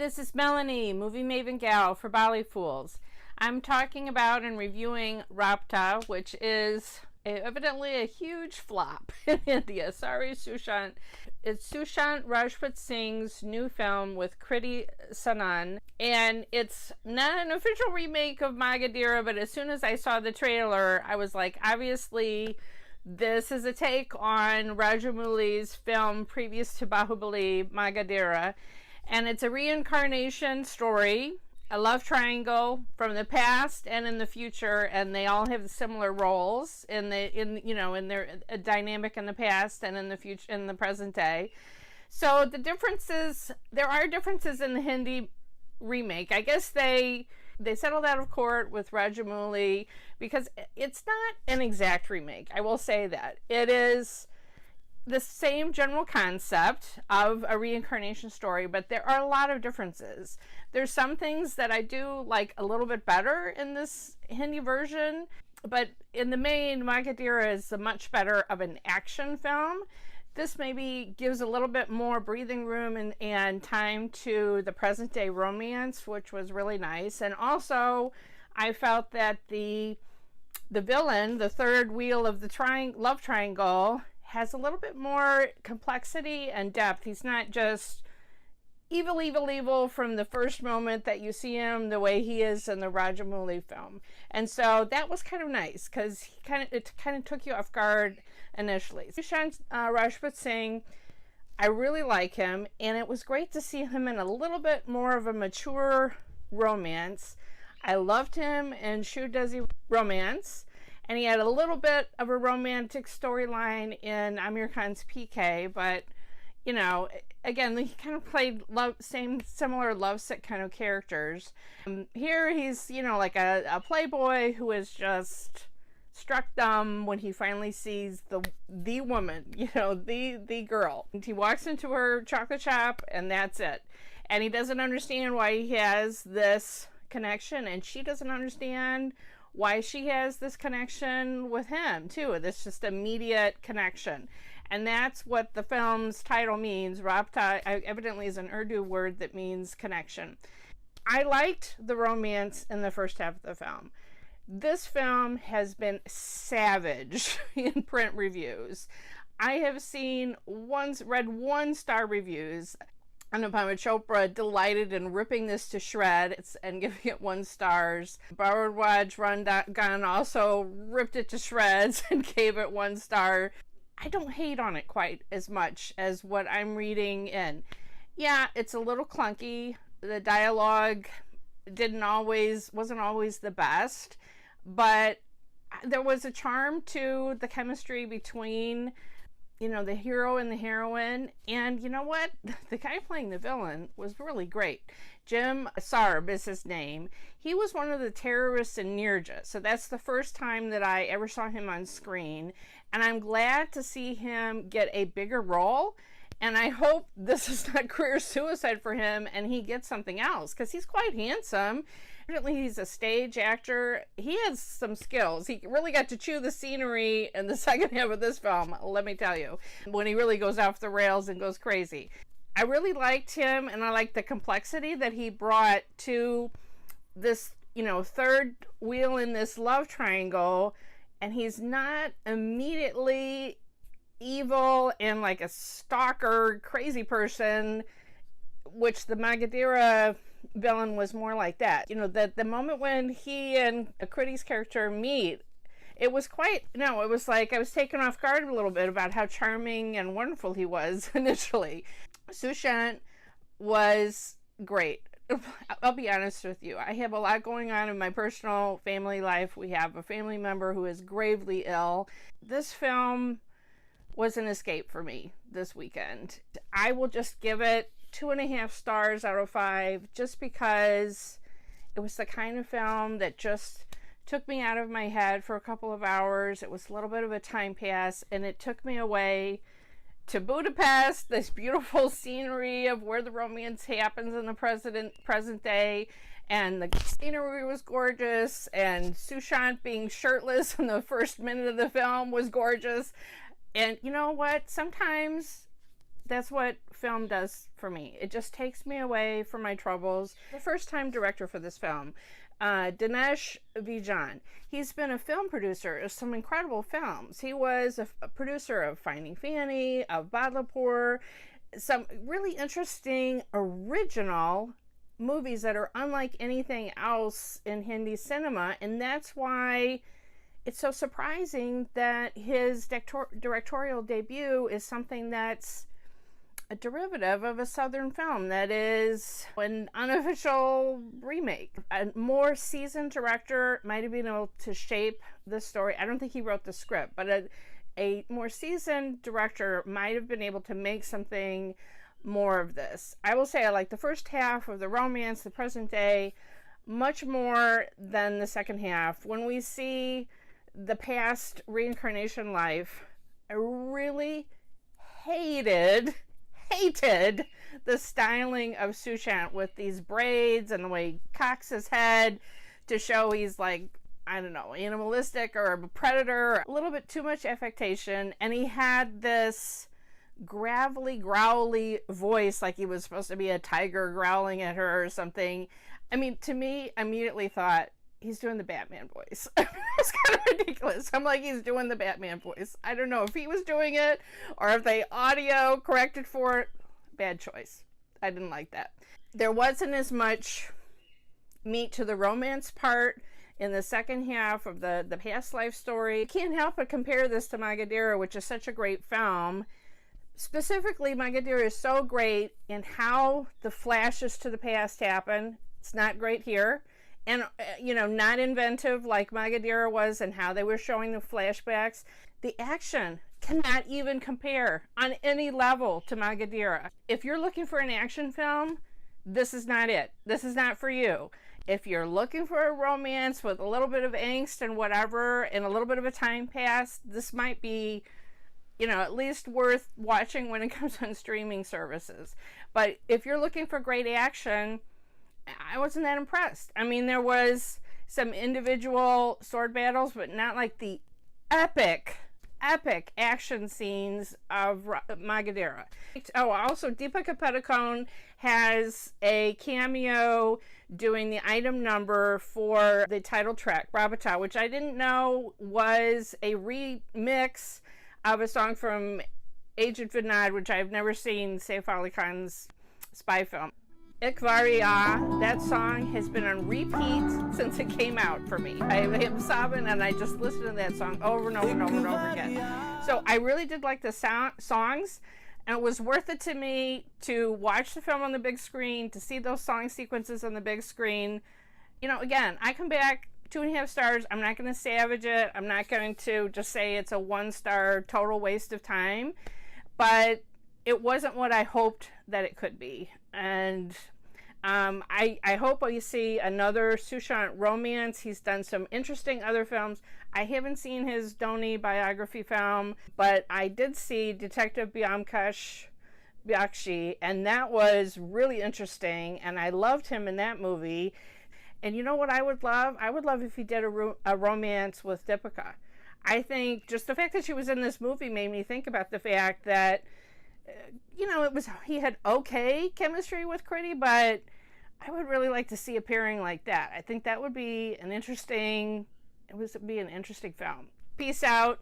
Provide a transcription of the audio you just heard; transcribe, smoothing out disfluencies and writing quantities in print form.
this is Melanie, Moviemavengal for Bolly Fools. I'm talking about and reviewing Raabta, which is evidently a huge flop in India. Sorry, Sushant. It's Sushant Rajput Singh's new film with Kriti Sanon, and it's not an official remake of Magadira, but as soon as I saw the trailer, I was like, obviously, this is a take on Rajamouli's film previous to Bahubali, Magadira, and it's a reincarnation story, a love triangle from the past and in the future, and they all have similar roles in their dynamic in the past and in the future, in the present day. So the differences, there are differences in the Hindi remake. I guess they settled out of court with Rajamouli because it's not an exact remake. I will say that it is the same general concept of a reincarnation story, but there are a lot of differences. There's some things that I do like a little bit better in this Hindi version, but in the main, Magadira is a much better of an action film. This maybe gives a little bit more breathing room and time to the present day romance, which was really nice. And also, I felt that the villain, the third wheel of the love triangle, has a little bit more complexity and depth. He's not just evil, evil, evil from the first moment that you see him, the way he is in the Rajamouli film. And so that was kind of nice because it kind of took you off guard initially. Sushant Rajput Singh, I really like him, and it was great to see him in a little bit more of a mature romance. I loved him in Shoe Desi Romance, and he had a little bit of a romantic storyline in Amir Khan's PK, but, you know, again, he kind of played similar lovesick kind of characters. Here he's, you know, like a playboy who is just struck dumb when he finally sees the woman, you know, the girl. And he walks into her chocolate shop, and that's it. And he doesn't understand why he has this connection, and she doesn't understand why she has this connection with him too, this just immediate connection. And that's what the film's title means. Raabta evidently is an Urdu word that means connection. I liked the romance in the first half of the film. This film has been savage in print reviews. I have read 1-star reviews. Anupama Chopra delighted in ripping this to shreds and giving it 1 star. Bharadwaj Rangan also ripped it to shreds and gave it 1 star. I don't hate on it quite as much as what I'm reading in. Yeah, it's a little clunky. The dialogue wasn't always the best, but there was a charm to the chemistry between, you know, the hero and the heroine. And you know what? The guy playing the villain was really great. Jim Sarb is his name. He was one of the terrorists in Nirja. So that's the first time that I ever saw him on screen. And I'm glad to see him get a bigger role. And I hope this is not career suicide for him and he gets something else, because he's quite handsome. Apparently he's a stage actor. He has some skills. He really got to chew the scenery in the second half of this film, let me tell you, when he really goes off the rails and goes crazy. I really liked him, and I liked the complexity that he brought to this, you know, third wheel in this love triangle. And he's not immediately evil and like a stalker, crazy person, which the Magadira villain was more like that. You know, the moment when he and Kriti's character meet, it was like I was taken off guard a little bit about how charming and wonderful he was initially. Sushant was great. I'll be honest with you. I have a lot going on in my personal family life. We have a family member who is gravely ill. This film was an escape for me this weekend. I will just give it 2.5 stars out of 5, just because it was the kind of film that just took me out of my head for a couple of hours. It was a little bit of a time pass, and it took me away to Budapest, this beautiful scenery of where the romance happens in the present day. And the scenery was gorgeous, and Sushant being shirtless in the first minute of the film was gorgeous. And you know what? Sometimes That's what film does for me. It just takes me away from my troubles. The first time director for this film, Dinesh Vijan. He's been a film producer of some incredible films. He was a producer of Finding Fanny, of Badlapur, some really interesting original movies that are unlike anything else in Hindi cinema, and that's why it's so surprising that his directorial debut is something that's a derivative of a Southern film that is an unofficial remake. A more seasoned director might have been able to shape the story. I don't think he wrote the script, but a more seasoned director might have been able to make something more of this. I will say I like the first half of the romance, the present day, much more than the second half. When we see the past reincarnation life, I really hated the styling of Sushant with these braids and the way he cocks his head to show he's like, I don't know, animalistic or a predator. A little bit too much affectation, and he had this gravelly, growly voice like he was supposed to be a tiger growling at her or something. I mean, to me, I immediately thought, he's doing the Batman voice. It's kind of ridiculous. I'm like, he's doing the Batman voice. I don't know if he was doing it or if they audio corrected for it. Bad choice. I didn't like that. There wasn't as much meat to the romance part in the second half of the past life story. You can't help but compare this to Magadira, which is such a great film. Specifically, Magadira is so great in how the flashes to the past happen. It's not great here. And, you know, not inventive like Magadira was and how they were showing the flashbacks. The action cannot even compare on any level to Magadira. If you're looking for an action film, this is not it. This is not for you. If you're looking for a romance with a little bit of angst and whatever and a little bit of a time pass, this might be, you know, at least worth watching when it comes on streaming services. But if you're looking for great action, I wasn't that impressed. I mean, there was some individual sword battles, but not like the epic action scenes of Magadira. Oh, also Deepika Padukone has a cameo doing the item number for the title track, Raabta, which I didn't know was a remix of a song from Agent Vinod, which I've never seen, Saif Ali Khan's spy film. Ikvaria, that song has been on repeat since it came out for me. I am sobbing and I just listen to that song over and over and over and over again. So I really did like the songs, and it was worth it to me to watch the film on the big screen, to see those song sequences on the big screen. You know, again, I come back 2.5 stars. I'm not going to savage it. I'm not going to just say it's a 1-star total waste of time, but it wasn't what I hoped that it could be. And I hope we see another Sushant romance. He's done some interesting other films. I haven't seen his Dhoni biography film, but I did see Detective Byomkesh Bakshi, and that was really interesting, and I loved him in that movie. And you know what I would love? I would love if he did a romance with Deepika. I think just the fact that she was in this movie made me think about the fact that, you know, he had okay chemistry with Kriti, but I would really like to see a pairing like that. I think that would be an interesting film. Peace out.